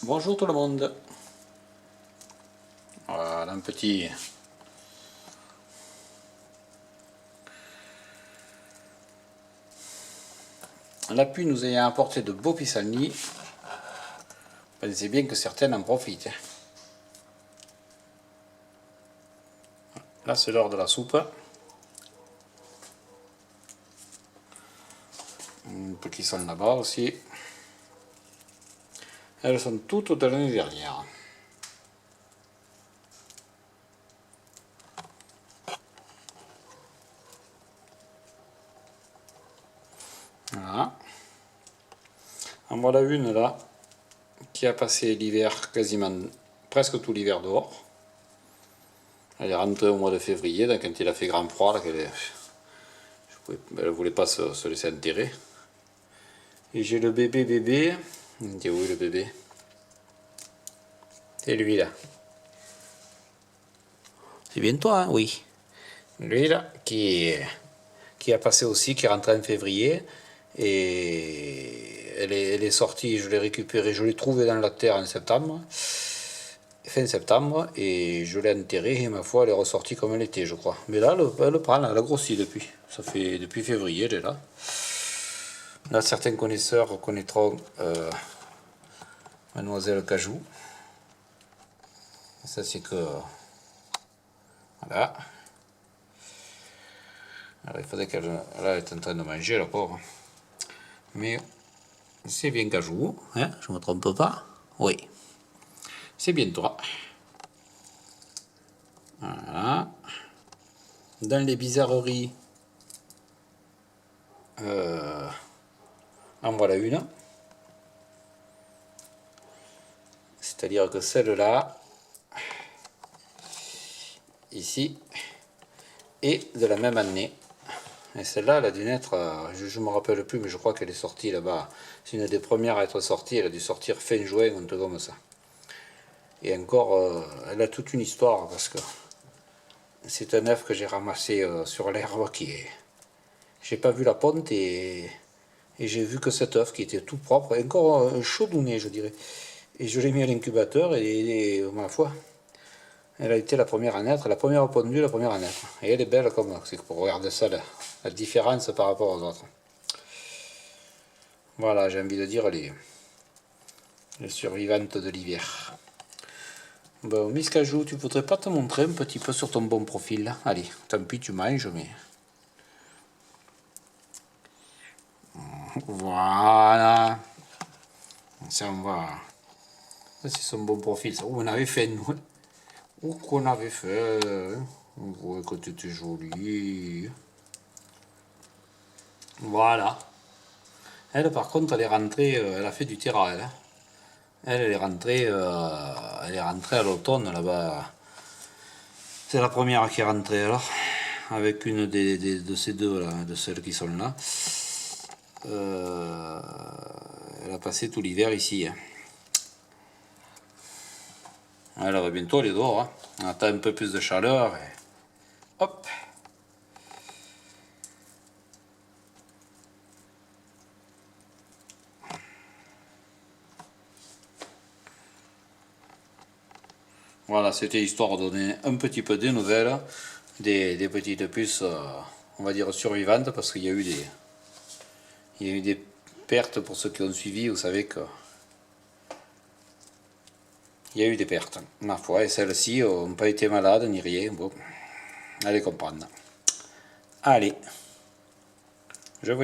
Bonjour tout le monde. Voilà un petit... La pluie nous ayant apporté de beaux pissenlits, pensez bien que certaines en profitent. Là c'est l'heure de la soupe. Un peu qui sont là-bas aussi. Elles sont toutes de l'année dernière. Voilà. En voilà une là, qui a passé l'hiver quasiment, presque tout l'hiver dehors. Elle est rentrée au mois de février, donc quand il a fait grand froid, elle ne voulait pas se laisser enterrer. Et j'ai le bébé. Il est où le bébé? C'est lui là. C'est bien toi, hein? Oui. Lui là, qui a passé aussi, qui est rentré en février. Et elle est sortie, je l'ai récupérée, je l'ai trouvée dans la terre en septembre. Fin septembre, et je l'ai enterrée, et ma foi, elle est ressortie comme elle était, je crois. Mais là, elle prend, elle a grossi depuis. Ça fait depuis février, elle est là. Là, certains connaisseurs connaîtront Mademoiselle Cajou. Ça, c'est que... Voilà. Alors, il faudrait qu'elle... Là, elle est en train de manger, la pauvre. Mais c'est bien Cajou, hein, je ne me trompe pas. Oui. C'est bien toi. Voilà. Dans les bizarreries, en voilà une. C'est-à-dire que celle-là, ici, est de la même année. Et celle-là, elle a dû naître, je ne me rappelle plus, mais je crois qu'elle est sortie là-bas. C'est une des premières à être sortie, elle a dû sortir fin juin, un truc comme ça. Et encore, elle a toute une histoire, parce que c'est un œuf que j'ai ramassé sur l'herbe qui est... J'ai pas vu la ponte et j'ai vu que cet œuf qui était tout propre, encore chaudouné, je dirais. Et je l'ai mis à l'incubateur et ma foi, elle a été la première à naître, la première pondue, la première à naître. Et elle est belle comme, c'est pour regarder ça, la différence par rapport aux autres. Voilà, j'ai envie de dire les survivantes de l'hiver. Bon, Miss Cajou, tu voudrais pas te montrer un petit peu sur ton bon profil là? Allez, tant pis, tu manges, mais... Voilà. Ça, on va... Ça, c'est son bon profil, ça. Oh, on avait fait, nous. Oh, qu'on avait fait. On voit que tu étais jolie. Voilà. Elle, par contre, elle est rentrée, elle a fait du terrain, elle. Elle est rentrée à l'automne, là-bas. C'est la première qui est rentrée, alors. Avec une de ces deux, là, de celles qui sont là. Elle a passé tout l'hiver ici. Hein. Elle va bientôt aller dehors. Hein. On attend un peu plus de chaleur. Et... Hop. Voilà, c'était histoire de donner un petit peu des nouvelles, des petites puces, on va dire survivantes, parce qu'il y a eu des pertes pour ceux qui ont suivi. Vous savez que il y a eu des pertes, ma foi, et celles-ci n'ont pas été malades ni rien. Bon, allez comprendre. Allez.